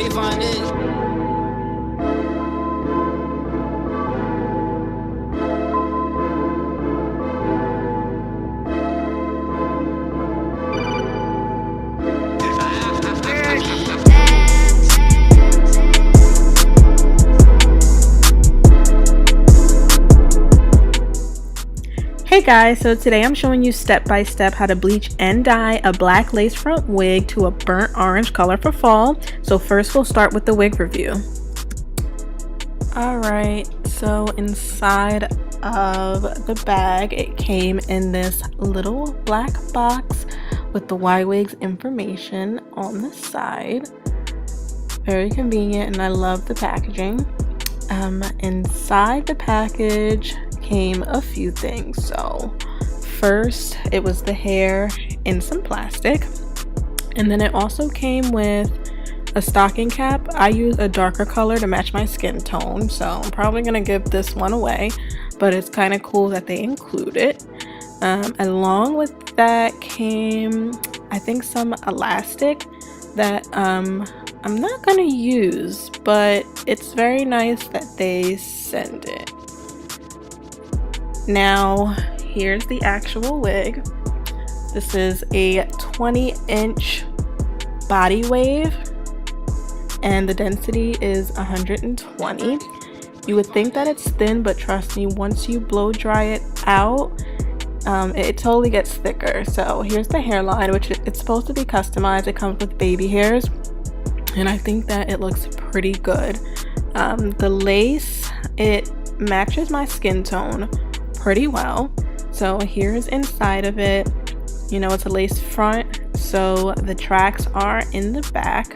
Where you find it? Hey guys, so today I'm showing you step by step how to bleach and dye a black lace front wig to a burnt orange color for fall. So first we'll start with the wig review. Alright, so inside of the bag it came in this little black box with the Wigs information on the side. Very convenient, and I love the packaging. Inside the package came a few things. So first it was the hair in some plastic, and then it also came with a stocking cap. I use a darker color to match my skin tone, so I'm probably gonna give this one away, but it's kind of cool that they include it. Along with that came, I think, some elastic that I'm not gonna use, but it's very nice that they send it. Now here's the actual wig. This is a 20-inch body wave and the density is 120. You would think that it's thin, but trust me, once you blow dry it out, it totally gets thicker. So here's the hairline, which it's supposed to be customized. It comes with baby hairs, and I think that it looks pretty good. The lace, it matches my skin tone pretty well. So here's inside of it. You know, it's a lace front, so the tracks are in the back.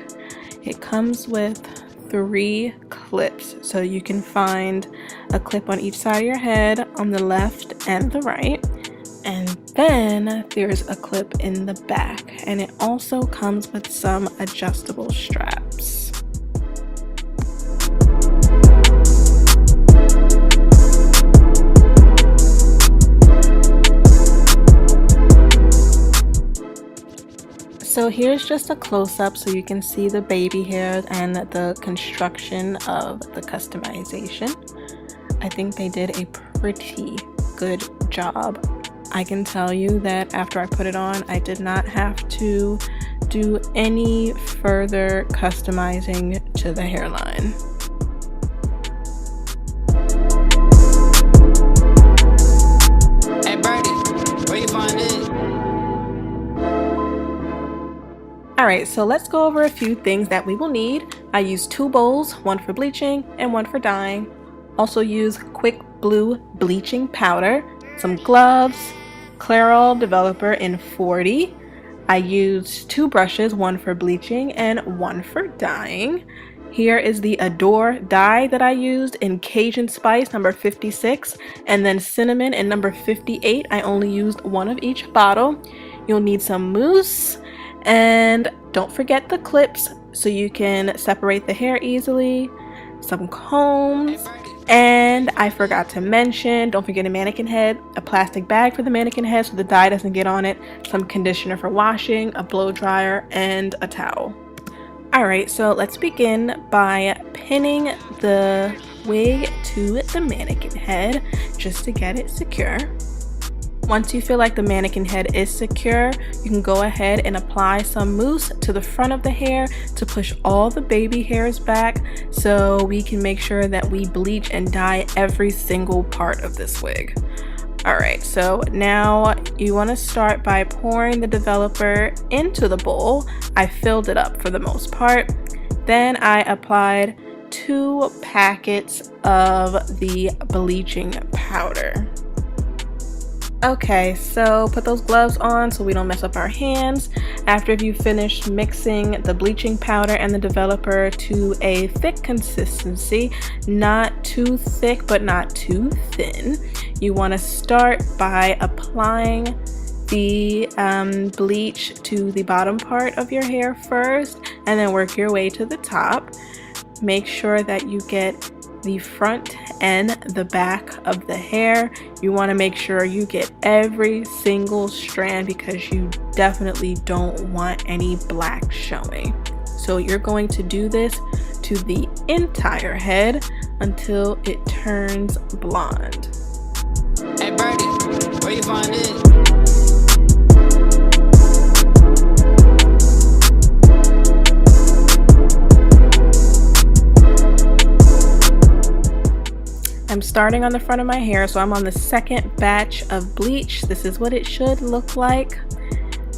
It comes with 3 clips, so you can find a clip on each side of your head, on the left and the right, and then there's a clip in the back, and it also comes with some adjustable straps. So here's just a close-up so you can see the baby hairs and the construction of the customization. I think they did a pretty good job. I can tell you that after I put it on, I did not have to do any further customizing to the hairline. Hey Birdie, where you find it? Alright, so let's go over a few things that we will need. I used 2 bowls, one for bleaching and one for dyeing. Also use quick blue bleaching powder, some gloves, Clairol Developer in 40. I used 2 brushes, one for bleaching and one for dyeing. Here is the Adore dye that I used in Cajun Spice number 56, and then cinnamon in number 58. I only used one of each bottle. You'll need some mousse, and don't forget the clips so you can separate the hair easily, some combs, and I forgot to mention, don't forget a mannequin head, a plastic bag for the mannequin head so the dye doesn't get on it, some conditioner for washing, a blow dryer, and a towel. Alright, so let's begin by pinning the wig to the mannequin head just to get it secure. Once you feel like the mannequin head is secure, you can go ahead and apply some mousse to the front of the hair to push all the baby hairs back so we can make sure that we bleach and dye every single part of this wig. Alright, so now you want to start by pouring the developer into the bowl. I filled it up for the most part. Then I applied 2 packets of the bleaching powder. Okay, so put those gloves on so we don't mess up our hands. After you finish mixing the bleaching powder and the developer to a thick consistency, not too thick but not too thin, you want to start by applying the bleach to the bottom part of your hair first and then work your way to the top. Make sure that you get the front and the back of the hair. You want to make sure you get every single strand because you definitely don't want any black showing. So you're going to do this to the entire head until it turns blonde. Hey Birdie, where you find it? I'm starting on the front of my hair, so I'm on the second batch of bleach. This is what it should look like.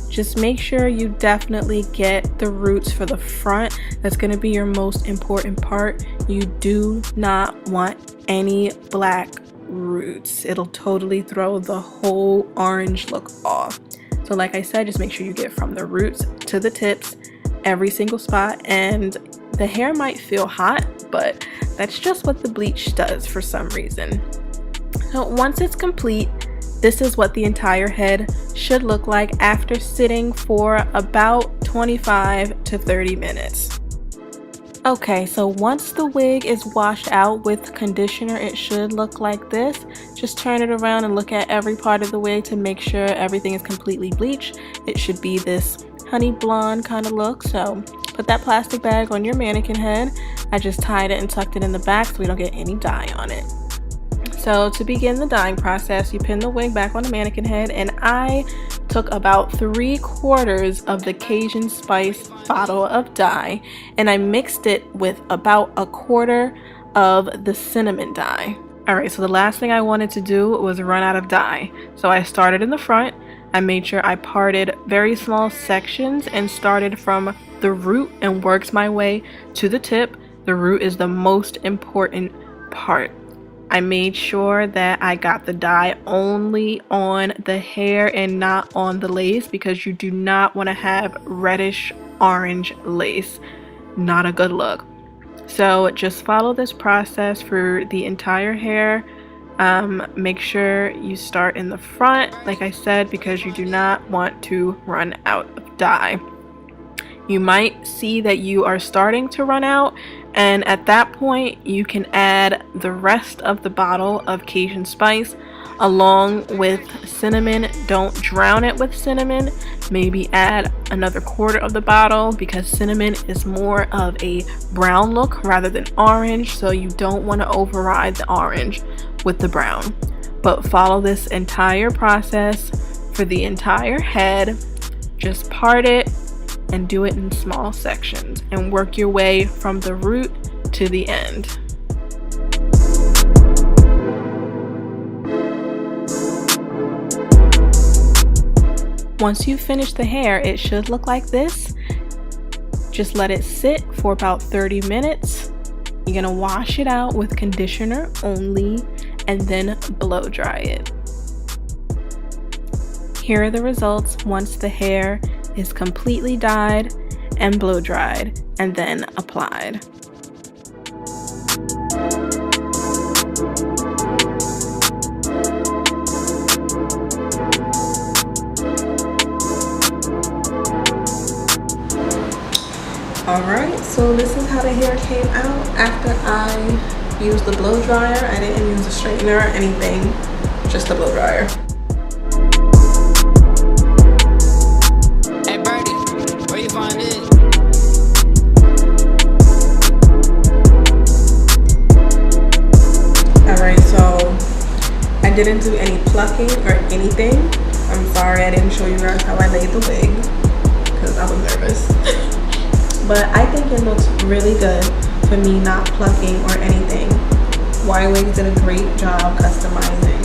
Just make sure you definitely get the roots for the front. That's going to be your most important part. You do not want any black roots. It'll totally throw the whole orange look off. So like I said, just make sure you get from the roots to the tips, every single spot. And the hair might feel hot, but that's just what the bleach does for some reason. So once it's complete, this is what the entire head should look like after sitting for about 25 to 30 minutes. Okay, so once the wig is washed out with conditioner, it should look like this. Just turn it around and look at every part of the wig to make sure everything is completely bleached. It should be this honey blonde kind of look. So put that plastic bag on your mannequin head. I just tied it and tucked it in the back so we don't get any dye on it. So to begin the dyeing process, you pin the wig back on the mannequin head, and I took about 3/4 of the Cajun spice bottle of dye and I mixed it with about 1/4 of the cinnamon dye. Alright, so the last thing I wanted to do was run out of dye. So I started in the front. I made sure I parted very small sections and started from the root and worked my way to the tip. The root is the most important part. I made sure that I got the dye only on the hair and not on the lace, because you do not want to have reddish orange lace. Not a good look. So just follow this process for the entire hair. Make sure you start in the front, like I said, because you do not want to run out of dye. You might see that you are starting to run out, and at that point you can add the rest of the bottle of Cajun spice along with cinnamon. Don't drown it with cinnamon. Maybe add another 1/4 of the bottle, because cinnamon is more of a brown look rather than orange, so you don't want to override the orange with the brown. But follow this entire process for the entire head. Just part it and do it in small sections and work your way from the root to the end. Once you finish the hair, it should look like this. Just let it sit for about 30 minutes. You're gonna wash it out with conditioner only and then blow dry it. Here are the results once the hair is completely dyed and blow dried and then applied. Alright, so this is how the hair came out after I used the blow dryer. I didn't use a straightener or anything, just the blow dryer. Hey Birdie, where you find it? Alright, so I didn't do any plucking or anything. I'm sorry I didn't show you guys how I laid the wig because I was nervous. But I think it looks really good for me not plucking or anything. Wigs did a great job customizing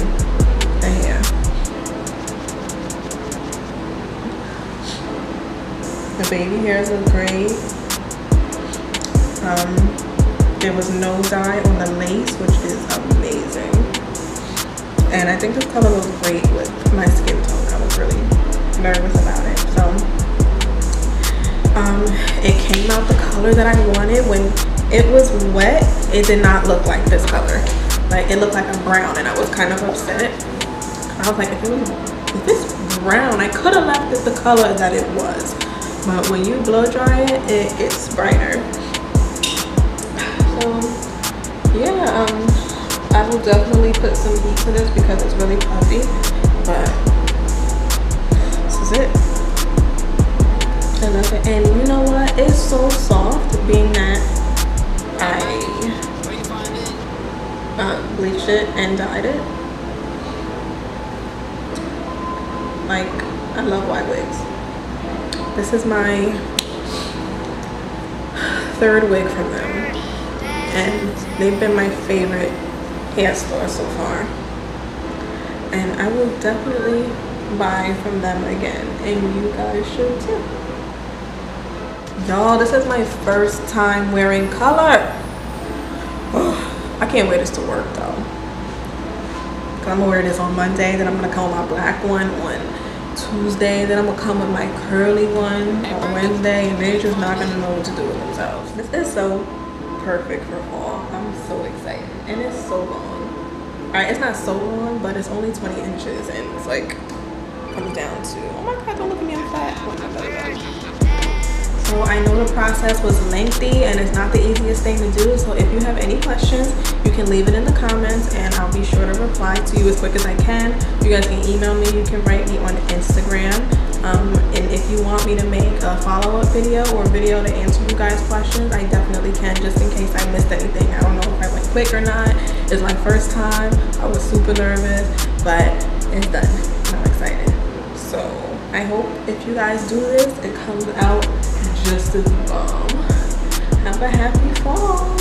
the hair. The baby hairs look great. There was no dye on the lace, which is amazing. And I think this color looks great with my skin tone. I was really nervous about it. So it came out the color that I wanted. When it was wet, it did not look like this color. Like, it looked like a brown, and I was kind of upset. I was like, if it's brown, I could have left it the color that it was. But when you blow dry it, it gets brighter. So yeah, I will definitely put some heat to this because it's really puffy. But this is it. It love it. And you know what? It's so soft, being that I bleached it and dyed it. Like, I love white wigs. This is my third wig from them, and they've been my favorite hair store so far. And I will definitely buy from them again, and you guys should too. Y'all, this is my first time wearing color. I can't wear this to work though. I'm gonna wear this on Monday, then I'm gonna come with my black one on Tuesday, then I'm gonna come with my curly one on Wednesday, and they're just not gonna know what to do with themselves. This is so perfect for fall. I'm so excited, and it's so long. All right, it's not so long, but it's only 20 inches, and it's like comes down to, oh my god, don't look at me, I'm fat. Oh my god. So I know the process was lengthy and it's not the easiest thing to do, so if you have any questions, you can leave it in the comments and I'll be sure to reply to you as quick as I can. You guys can email me, you can write me on Instagram, and if you want me to make a follow-up video or video to answer you guys' questions, I definitely can, just in case I missed anything. I don't know if I went quick or not. It's my first time. I was super nervous, but it's done. I'm excited. So I hope if you guys do this, it comes out just as bomb. Have a happy fall.